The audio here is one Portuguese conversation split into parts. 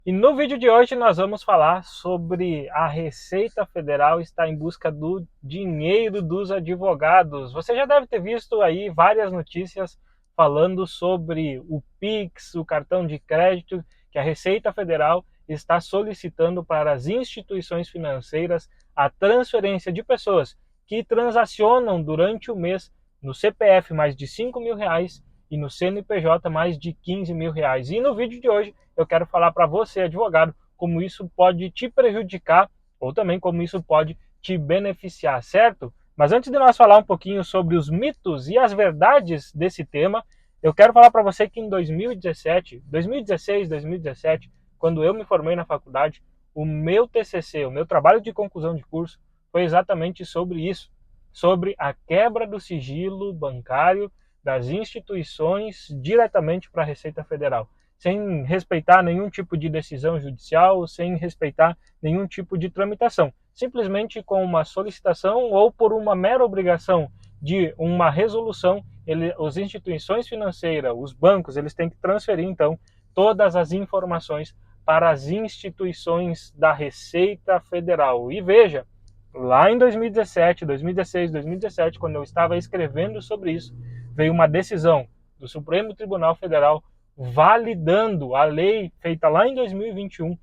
E no vídeo de hoje nós vamos falar sobre a Receita Federal está em busca do dinheiro dos advogados. Você já deve ter visto aí várias notícias falando sobre o Pix, o cartão de crédito, que a Receita Federal está solicitando para as instituições financeiras a transferência de pessoas que transacionam durante o mês no CPF mais de R$ 5.000 e no CNPJ mais de R$ 15.000. E no vídeo de hoje eu quero falar para você, advogado, como isso pode te prejudicar ou também como isso pode te beneficiar, certo? Mas antes de nós falar um pouquinho sobre os mitos e as verdades desse tema, eu quero falar para você que em 2016, 2017, quando eu me formei na faculdade, o meu TCC, o meu trabalho de conclusão de curso, foi exatamente sobre isso, sobre a quebra do sigilo bancário das instituições diretamente para a Receita Federal, sem respeitar nenhum tipo de decisão judicial, sem respeitar nenhum tipo de tramitação, simplesmente com uma solicitação ou por uma mera obrigação de uma resolução, as instituições financeiras, os bancos, eles têm que transferir então todas as informações para as instituições da Receita Federal. E veja, lá em 2017, 2016, 2017, quando eu estava escrevendo sobre isso, veio uma decisão do Supremo Tribunal Federal validando a lei feita lá em 2021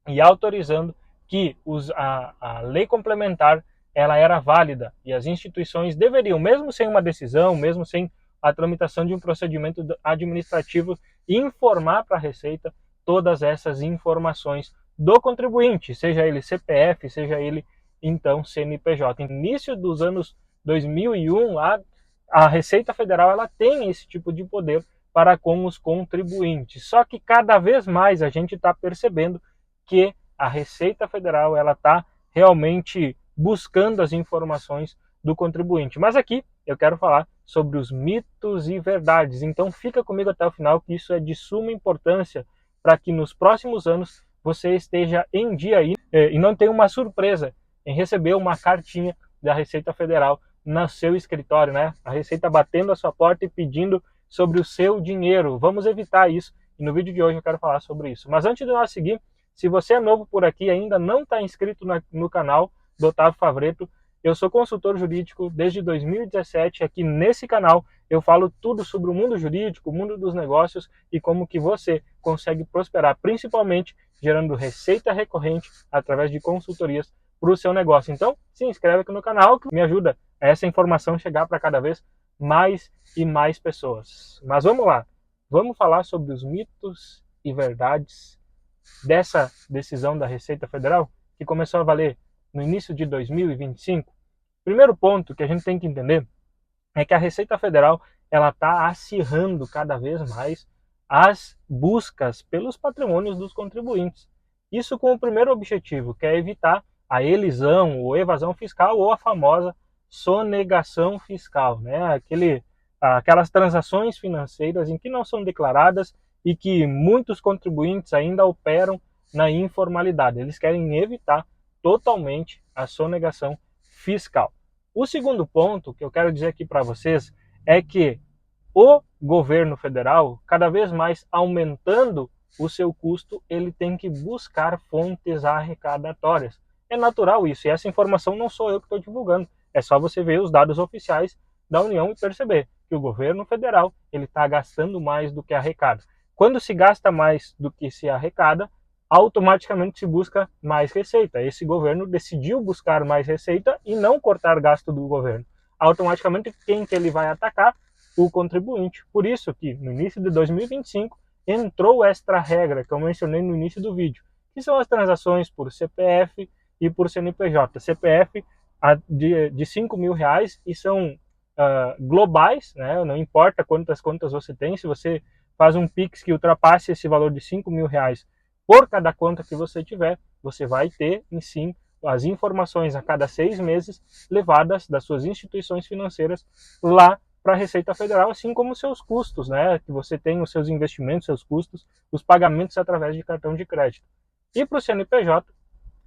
e autorizando que a lei complementar ela era válida e as instituições deveriam, mesmo sem uma decisão, mesmo sem a tramitação de um procedimento administrativo, informar para a Receita todas essas informações do contribuinte, seja ele CPF, seja ele então CNPJ. No início dos anos 2001, a Receita Federal ela tem esse tipo de poder para com os contribuintes. Só que cada vez mais a gente está percebendo que a Receita Federal ela está realmente buscando as informações do contribuinte. Mas aqui eu quero falar sobre os mitos e verdades. Então fica comigo até o final, que isso é de suma importância para que nos próximos anos você esteja em dia aí e não tenha uma surpresa em receber uma cartinha da Receita Federal no seu escritório, né? A Receita batendo a sua porta e pedindo sobre o seu dinheiro. Vamos evitar isso. E no vídeo de hoje eu quero falar sobre isso. Mas antes de nós seguir, se você é novo por aqui e ainda não está inscrito no canal do Otávio Favreto, eu sou consultor jurídico desde 2017. Aqui nesse canal eu falo tudo sobre o mundo jurídico, o mundo dos negócios e como que você consegue prosperar, principalmente gerando receita recorrente através de consultorias para o seu negócio. Então, se inscreve aqui no canal que me ajuda a essa informação chegar para cada vez mais e mais pessoas. Mas vamos lá, vamos falar sobre os mitos e verdades dessa decisão da Receita Federal, que começou a valer no início de 2025. Primeiro ponto que a gente tem que entender é que a Receita Federal ela está acirrando cada vez mais as buscas pelos patrimônios dos contribuintes. Isso com o primeiro objetivo, que é evitar a elisão ou evasão fiscal ou a famosa sonegação fiscal, né? Aquelas transações financeiras em que não são declaradas e que muitos contribuintes ainda operam na informalidade. Eles querem evitar totalmente a sonegação fiscal. O segundo ponto que eu quero dizer aqui para vocês é que o governo federal, cada vez mais aumentando o seu custo, ele tem que buscar fontes arrecadatórias. É natural isso, e essa informação não sou eu que estou divulgando, é só você ver os dados oficiais da União e perceber que o governo federal ele está gastando mais do que arrecada. Quando se gasta mais do que se arrecada, automaticamente se busca mais receita. Esse governo decidiu buscar mais receita e não cortar gasto do governo. Automaticamente, quem que ele vai atacar? O contribuinte. Por isso que no início de 2025 entrou esta regra que eu mencionei no início do vídeo, que são as transações por CPF e por CNPJ. CPF de R$ 5.000 e são globais, né? Não importa quantas contas você tem, se você faz um Pix que ultrapasse esse valor de R$ 5.000 por cada conta que você tiver, você vai ter, em sim, as informações a cada 6 meses levadas das suas instituições financeiras lá para a Receita Federal, assim como os seus custos, né? Que você tem os seus investimentos, seus custos, os pagamentos através de cartão de crédito. E para o CNPJ,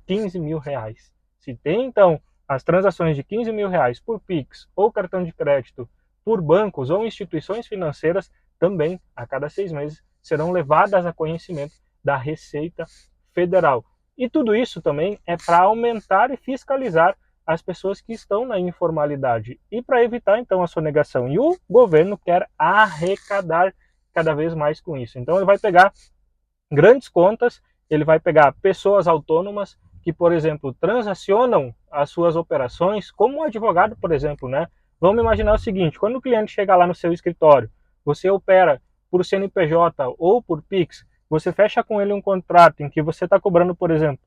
R$ 15.000. Se tem, então, as transações de R$ 15.000 por Pix ou cartão de crédito por bancos ou instituições financeiras, também, a cada 6 meses, serão levadas a conhecimento da Receita Federal. E tudo isso também é para aumentar e fiscalizar as pessoas que estão na informalidade e para evitar então a sonegação. E o governo quer arrecadar cada vez mais com isso. Então ele vai pegar grandes contas, ele vai pegar pessoas autônomas que, por exemplo, transacionam as suas operações, como um advogado, por exemplo, né? Vamos imaginar o seguinte, quando o cliente chega lá no seu escritório, você opera por CNPJ ou por Pix, você fecha com ele um contrato em que você está cobrando, por exemplo,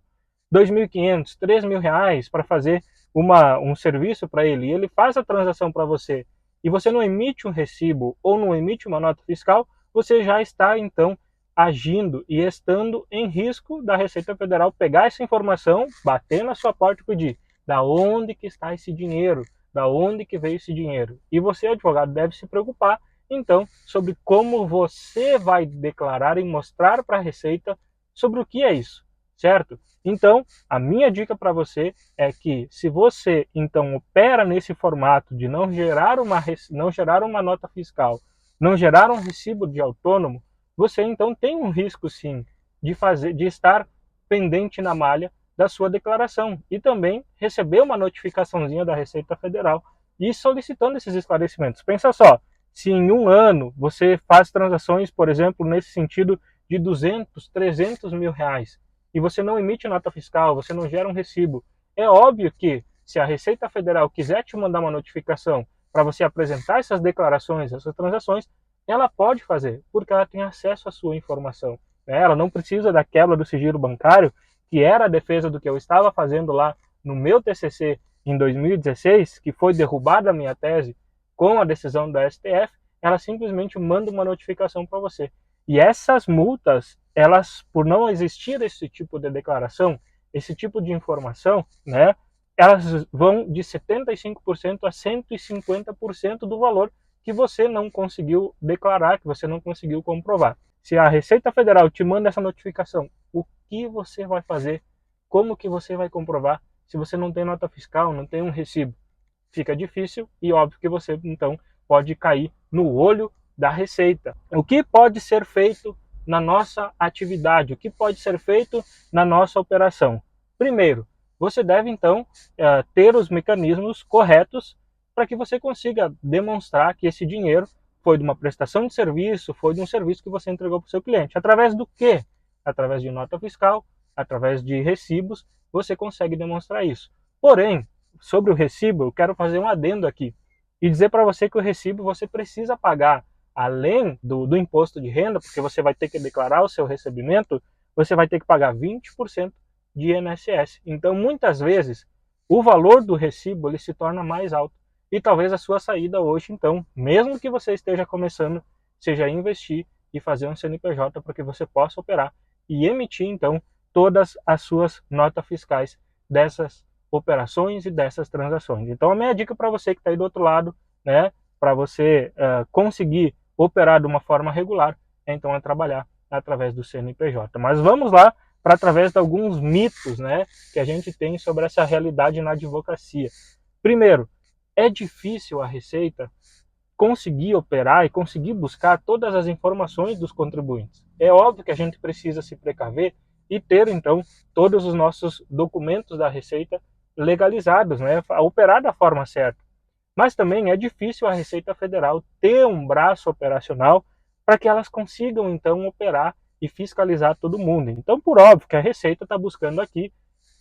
R$ 2.500, R$ 3.000 para fazer um serviço para ele, e ele faz a transação para você, e você não emite um recibo ou não emite uma nota fiscal, você já está, então, agindo e estando em risco da Receita Federal pegar essa informação, bater na sua porta e pedir da onde que está esse dinheiro, da onde que veio esse dinheiro. E você, advogado, deve se preocupar, então, sobre como você vai declarar e mostrar para a Receita sobre o que é isso, certo? Então, a minha dica para você é que se você, então, opera nesse formato de não gerar uma nota fiscal, não gerar um recibo de autônomo, você então tem um risco sim de estar pendente na malha da sua declaração e também receber uma notificaçãozinha da Receita Federal e solicitando esses esclarecimentos. Pensa só, se em um ano você faz transações, por exemplo, nesse sentido de 200, 300 mil reais e você não emite nota fiscal, você não gera um recibo, é óbvio que se a Receita Federal quiser te mandar uma notificação para você apresentar essas declarações, essas transações, ela pode fazer, porque ela tem acesso à sua informação. Ela não precisa da quebra do sigilo bancário, que era a defesa do que eu estava fazendo lá no meu TCC em 2016, que foi derrubada a minha tese com a decisão da STF, ela simplesmente manda uma notificação para você. E essas multas, elas, por não existir esse tipo de declaração, esse tipo de informação, né, elas vão de 75% a 150% do valor que você não conseguiu declarar, que você não conseguiu comprovar. Se a Receita Federal te manda essa notificação, o que você vai fazer? Como que você vai comprovar se você não tem nota fiscal, não tem um recibo? Fica difícil e óbvio que você então pode cair no olho da Receita. O que pode ser feito na nossa atividade? O que pode ser feito na nossa operação? Primeiro, você deve então ter os mecanismos corretos para que você consiga demonstrar que esse dinheiro foi de uma prestação de serviço, foi de um serviço que você entregou para o seu cliente. Através do quê? Através de nota fiscal, através de recibos, você consegue demonstrar isso. Porém, sobre o recibo, eu quero fazer um adendo aqui e dizer para você que o recibo você precisa pagar, além do imposto de renda, porque você vai ter que declarar o seu recebimento, você vai ter que pagar 20% de INSS. Então, muitas vezes, o valor do recibo ele se torna mais alto. E talvez a sua saída hoje, então, mesmo que você esteja começando, seja investir e fazer um CNPJ para que você possa operar e emitir, então, todas as suas notas fiscais dessas operações e dessas transações. Então, a minha dica para você que está aí do outro lado, né, para você conseguir operar de uma forma regular, é então trabalhar através do CNPJ. Mas vamos lá para através de alguns mitos, né, que a gente tem sobre essa realidade na advocacia. Primeiro, é difícil a Receita conseguir operar e conseguir buscar todas as informações dos contribuintes. É óbvio que a gente precisa se precaver e ter, então, todos os nossos documentos da Receita legalizados, né, a operar da forma certa. Mas também é difícil a Receita Federal ter um braço operacional para que elas consigam, então, operar e fiscalizar todo mundo. Então, por óbvio que a Receita está buscando aqui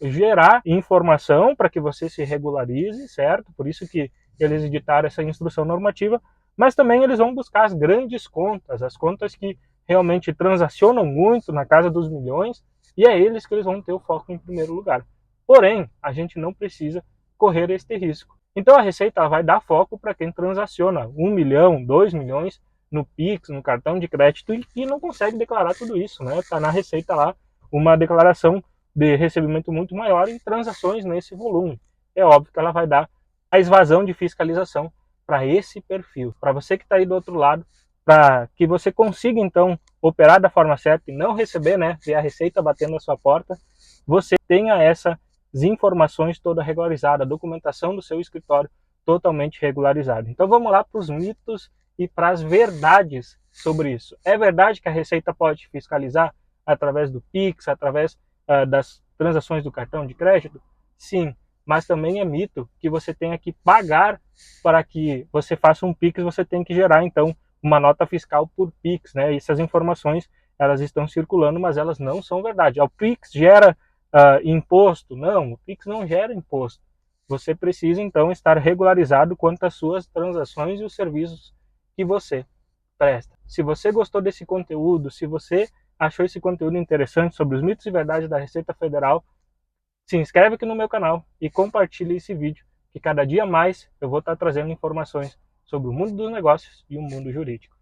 gerar informação para que você se regularize, certo? Por isso que eles editaram essa instrução normativa, mas também eles vão buscar as grandes contas, as contas que realmente transacionam muito na casa dos milhões, e é eles que eles vão ter o foco em primeiro lugar. Porém, a gente não precisa correr este risco. Então a Receita vai dar foco para quem transaciona 1 milhão, 2 milhões no Pix, no cartão de crédito e não consegue declarar tudo isso, né? Está na Receita lá uma declaração de recebimento muito maior em transações nesse volume. É óbvio que ela vai dar a evasão de fiscalização para esse perfil. Para você que está aí do outro lado, para que você consiga então operar da forma certa e não receber, né, ver a Receita batendo na sua porta, você tenha essas informações toda regularizada, a documentação do seu escritório totalmente regularizada. Então vamos lá para os mitos e para as verdades sobre isso. É verdade que a Receita pode fiscalizar? através do Pix, através das transações do cartão de crédito? Sim, mas também é mito que você tenha que pagar para que você faça um Pix, você tem que gerar então uma nota fiscal por Pix, né? Essas informações elas estão circulando, mas elas não são verdade. O Pix gera imposto? Não, o Pix não gera imposto. Você precisa então estar regularizado quanto às suas transações e os serviços que você presta. Se você gostou desse conteúdo, se você achou esse conteúdo interessante sobre os mitos e verdades da Receita Federal, se inscreve aqui no meu canal e compartilhe esse vídeo, que cada dia mais eu vou estar trazendo informações sobre o mundo dos negócios e o mundo jurídico.